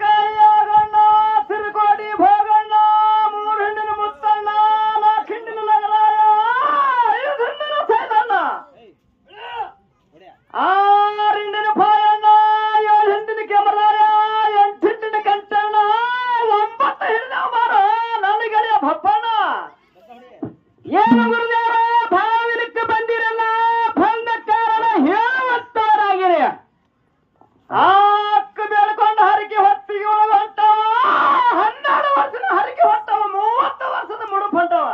ಕೈಯಾಗಣ್ಣ ಸಿರುಕೋಡಿ ಭೋಗಣ್ಣ ಮೂರು ಹೆಣ್ಣಿನ ಮುತ್ತಣ್ಣ ನಾಲ್ಕು ಹಿಂಡಿನ ನಗರಾಯ 5 ಹೆಣ್ಣಿನ ಸೈದಣ್ಣ 6 ಹಿಂಡಿನ ಪಾಯಣ್ಣ 7 ಹಿಂಡಿನ ಕೆಮರಾಯ 8 ಹಿಂಡಿನ ಕಂಟಣ್ಣ 9 ಹಿಂಡಿನ ಮರ ನನ್ನ ಗೆಳೆಯ ಭಪ್ಪಣ್ಣ ಏನು ಗುರುದೇವ ಭಾವಿಲಿಕ್ಕೆ ಬಂದಿರಲ್ಲ ಬಂದ ಕಾರಣ ಹೇಳುವಂತವರಾಗಿರಿ ಆಕ್ಕ ಬೆಳ್ಕೊಂಡು ಹರಿಕೆ ಹೊತ್ತಿಗೆ ಒಳಗೆ ಹೊಂಟವ 12 ವರ್ಷದ ಹರಿಕೆ ಹೊಂಟವ 30 ವರ್ಷದ ಮುಡುಪು ಹೊಂಟವ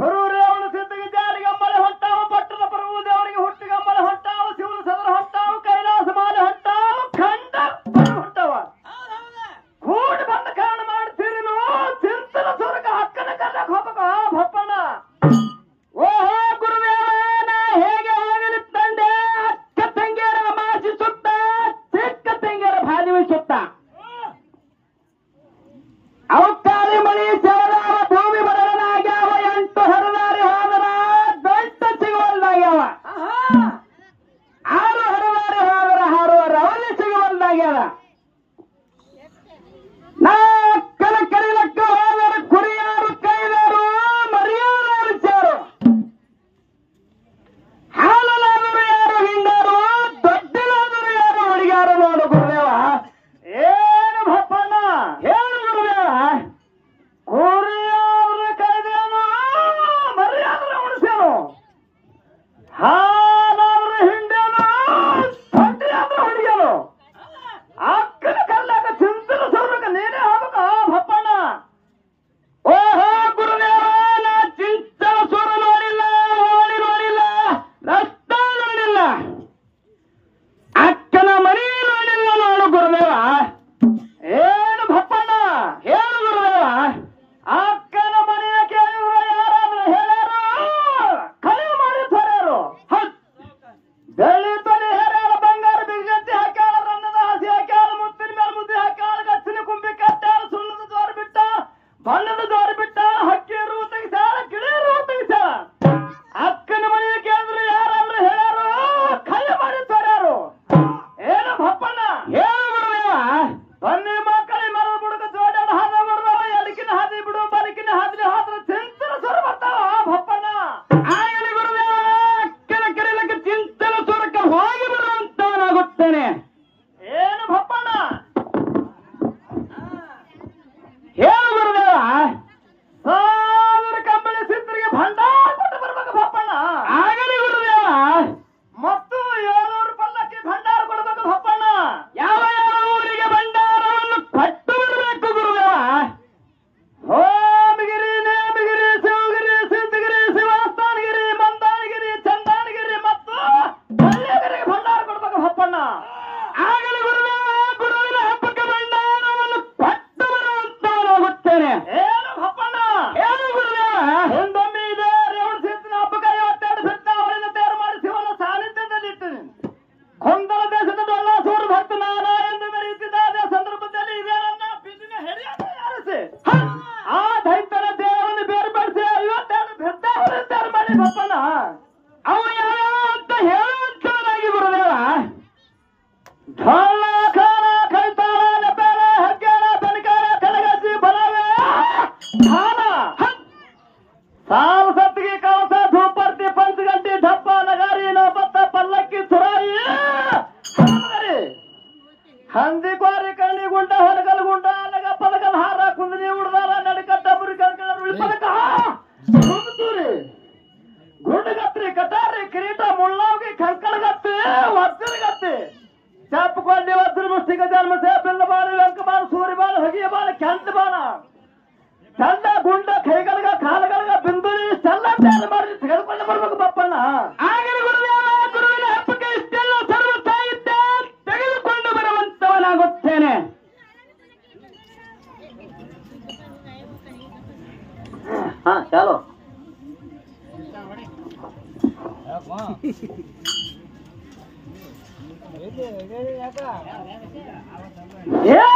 ಗುರು ರೇವಣ ಸಿದ್ಧಿಗೆ ಜಾರಿಗೆ ಅಂಬಳೆ ಹೊಂಟಾವ ಪಟ್ಟದ ಪ್ರಭು ದೇವರಿಗೆ ಹುಟ್ಟಿಗೆ ಅಂಬಳೆ ಹೊಂಟಾವ ಶಿವನ ಸದರ ಹೊಂಟಾವ ಕೈಲಾಸ ಮಾಲೆ ಹೊಂಟಾವ ಖಂಡ ಹೊಂಟವ ಕೂಡಿ ಬಂದ ಕಾರಣ ಮಾಡ್ತೀರಿ ಚಿಂತನ ಸ್ವರ್ಗ ಹಕ್ಕನ ಕರ್ಲಕ್ಕೆ ಹೋಗಕ ಭಪ್ಪಣ್ಣ ಓಹೋ ಗುರುದೇವ ನಾ ಹೇಗೆ ಹೋಗಲಿ ತಂದೆ ಅಕ್ಕ ತಂಗಿಯರ ಮಾಸಿ ಸುತ್ತ ಚಿಕ್ಕ ತಂಗಿಯರ ಭಾಜಿ ಸುತ್ತ ಅವಕಾಲಿ ಮಣಿ ಸೇವದಾವ ಭೂಮಿ ಬರಲಾಗ್ಯಾವ 8 ಹರದಾರಿ ಹೋದರ ದೊಡ್ಡ ಸಿಗುವಲ್ದಾಗ್ಯಾವ 6 ಹರದಾರಿ ಹೋದರ ಹಾರುವರ ಅವಲ್ಲಿ ಸಿಗುವಲ್ದಾಗ್ಯಾವ ನಾ ಕಲ ಕರಿಲಕ್ಕ ಹೋದರ ಕುರಿಯಾರು ಕೈದಾರು ಮರಿಯಾರು ಸೇರು ಹಾಲಲಾದರು ಯಾರು ಹಿಂಡಾರು ದೊಡ್ಡಲಾದರು ಯಾರು ಹುಡುಗಾರು ನೋಡು ಗುರುದೇವ ಏನು ಭಪ್ಪಣ್ಣ ಹೇಳು ಗುರುದೇವ ಕುರಿಯಾದ್ರು ಕೈದೇನು ಮರಿಯಾದ್ರು ಉಳಿಸೇನು ಹಾಲಾದ್ರು ಹಿಂಡೇನು ದೊಡ್ಡಲಾದ್ರು ಹುಡುಗೇನು ಅಕ್ಕನ ಕಲ್ಲಾಗ ಚಿಂತನ ಸೌರಕ ನೀನೇ ಹೋಗಕ ಭಪ್ಪಣ್ಣ ಓಹೋ ಗುರುದೇವ ನಾ ಚಿಂತನ ಸ್ವರ ನೋಡಿಲ್ಲ ಓಡಿ ನೋಡಿಲ್ಲ ರಸ್ತ ನೋಡಿಲ್ಲ ಅಕ್ಕನ ಮನೆ ನೋಡಿಲ್ಲ ನೋಡು ಗುರುದೇವ ಏನು ಭಪ್ಪಣ್ಣ ಹೇಳು ಗುರುದೇವ ಅಕ್ಕನ ಮನೆಯ ಕೇಳಿದ್ರು ಯಾರಾದ್ರೂ ಹೇಳ್ಯಾರು ಕಳೆ ಮಾಡಿ ತೊರ್ಯಾರು ಬೆಳ್ಳಿ ತೊಲಿ ಹೇರ್ಯಾಳ ಬಂಗಾರ ಬಿಗಂತಿ ಹಾಕ್ಯಾಳ ರನ್ನದ ಹಸಿ ಹಾಕ್ಯಾಳ ಮುತ್ತಿನ ಮೇಲೆ ಮುದ್ದೆ ಹಾಕ್ಯಾಳ ಗಚ್ಚಿನ ಕುಂಬಿ ಕಟ್ಟಾಳ ಸುಣ್ಣದ ಜೋರು ಬಿಟ್ಟ ಬಣ್ಣದ ಜೋರು ಬಿಟ್ಟ ಹಕ್ಕಿ ರೂ ತೆಗಿಸಾಳ ಗಿಳಿ ರೂ ತೆಗಿಸಾಳ ಅಕ್ಕನ ಮನೆಯ ಕೇಳಿದ್ರು ಯಾರಾದ್ರೂ ಹೇಳ್ಯಾರು ಕಳೆ ಮಾಡಿ ತೊರ್ಯಾರು ಏನು ಭಪ್ಪಣ್ಣ ಹೇಳು ಗುರುದೇವ ಬನ್ನಿ ಮಕ್ಕಳಿ ಮರದ ಬುಡಕ ಜೋಡಾಡ ಹಾದ ಬಡದವ ಎಡಕಿನ ಹಾದಿ ಬಿಡು ಬಲಕಿನ ಹಾದಿ ಹಾದ್ರ ಚಿಂತನ ಸ್ವರ ಬರ್ತಾವ ಭಪ್ಪಣ್ಣ ಆಗಲಿ ಗುರುದೇವ ಅಕ್ಕನ ಕರೀಲಕ್ಕೆ ಚಿಂತನ ಸ್ವರಕ್ಕೆ ಹೋಗಿ ಬರುವಂತವನಾಗುತ್ತೇನೆ ಏನು ಭಪ್ಪಣ್ಣ ಹೇಳು ಗುರುದೇವ 1000 ಕಂಬಳಿ ಸಿದ್ಧರಿಗೆ ಭಂಡಾರ ಕೊಟ್ಟು ಬರ್ಬೇಕು ಭಪ್ಪಣ್ಣ ಆಗಲಿ ಗುರುದೇವ ಮತ್ತು 700 ಪಲ್ಲಕ್ಕಿ ಭಂಡಾರ ಕೊಡಬೇಕು ಭಪ್ಪಣ್ಣ ಯಾವ ಯಾವ ಊರಿಗೆ ಭಂಡಾರವನ್ನು ಕೊಟ್ಟು ಬರಬೇಕು ಗುರುದೇವ ಹೋಮಗಿರಿ ನೇಮಗಿರಿ ಶಿವಗಿರಿ ಸಿದ್ಧಗಿರಿ ಶಿವಸ್ಥಾನಗಿರಿ ಮಂದಾನಗಿರಿ ಚಂದಾನಗಿರಿ ಮತ್ತು ಬಳ್ಳಿಗಿರಿಗೆ ಭಂಡಾರ ಕೊಡಬೇಕು ಭಪ್ಪಣ್ಣ ಆಗಲಿ ಗುರುದೇವ ಗುರುವಿನ ಹಬ್ಬಕ್ಕೆ ಭಂಡಾರವನ್ನು ಕೊಟ್ಟು ಬರುವಂತವನಾಗುತ್ತೇನೆ ಏನು ಭಪ್ಪಣ್ಣ ಏನು ಗುರುದೇವ ಹಿಂದೊಮ್ಮೆ ಇದೆ ರೇವಣ ಸಿದ್ಧನ ಹಬ್ಬಕ್ಕೆ 52 ಬಿತ್ತ ಅವರಿಂದ ತಯಾರು ಮಾಡಿ ಶಿವನ ಸಾನ್ನಿಧ್ಯದಲ್ಲಿ ಇಟ್ಟಿನಿ ಕೊಂದಲ ದೇಶದ ಡೊಳ್ಳ ಸೂರು ಭಕ್ತ ನಾನ ಎಂದು ಮೆರೆಯುತ್ತಿದ್ದ ಅದೇ ಸಂದರ್ಭದಲ್ಲಿ ಇದೇ ನನ್ನ ಬಿದ್ದಿನ ಹೆರಿಯನ್ನು ಯಾರಿಸಿ ಆ ದೈತ್ಯನ ದೇವರನ್ನು ಬೇರ್ಪಡಿಸಿ 52 ಬಿತ್ತ ಅವರಿಂದ ತಯಾರು ಮಾಡಿ ಭಪ್ಪಣ್ಣ ಅವು ಯಾವ್ಯಾವ ಅಂತ ಹೇಳುವಂತವನಾಗಿ ಗುರುದೇವ ಢೋಲ ಖಾನ ಕೈತಾಳ ನೆಪೇರ ಹೆಗ್ಗೇರ ಬೆನಕಾರ ಕಲಗಜ್ಜಿ ಬಲವೇ ಧಾನ ಸಾಲು ಸತ್ತಿಗೆ ಕವಸ ಧೂಪರ್ತಿ ಪಂಚಗಂಟಿ ಢಪ್ಪ ನಗಾರಿ ನೌಬತ್ತ ಪಲ್ಲಕ್ಕಿ ತುರಾಯಿ ಹಂದಿ ಕ್ವಾರಿ ಕಣ್ಣಿ ಗುಂಡ ಹೊರಗಲ್ ಗುಂಡ ಅಲಗ ಪದಕಲ್ ಹಾರ ಕುಂದನಿ ಉಡ್ದಾರ ನಡಕಟ್ಟ ಮುರಿ ಕಳ್ಕಳ ಉಳಿ ಪದಕ ಕುಂದೂರಿ ಗುಂಡಗತ್ರಿ ಕಟಾರಿ ಕಿರೀಟ ಮುಳ್ಳಾವ್ಗಿ ಕಂಕಳಗತ್ತಿ ವಜ್ರಗತ್ತಿ ಚಾಪಕೊಂಡಿ ವಜ್ರ ಮುಷ್ಟಿಕ ಜನ್ಮಸೆ ಬೆಲ್ಲ ಬಾಳ ವೆಂಕ ಬಾಳ ಸೂರಿ ಬಾಳ ಹೊಗಿಯ ಬಾಳ ಕೆಂಟ ಬಾಳ ಚಂದ ಗುಂಡ ಕೈಗಳ್ಗ ಕಾಲಗಳ್ಗ ಬಿಂದುರಿ ಇಷ್ಟೆಲ್ಲ ತಯಾರು ಮಾಡಿ ತೆಗೆದುಕೊಂಡು ಬರ್ಬೇಕು ಬಪ್ಪಣ್ಣ ಆಗಲಿ ಗುರುದೇವ ಗುರುವಿನ ಹಬ್ಬಕ್ಕೆ ಇಷ್ಟೆಲ್ಲ ಸರ್ವ ಸಾಹಿತ್ಯ ತೆಗೆದುಕೊಂಡು ಬರುವಂತವನಾಗುತ್ತೇನೆ ಹಾ ಚಾಲೋ Yeah.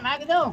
Mày cái đâu?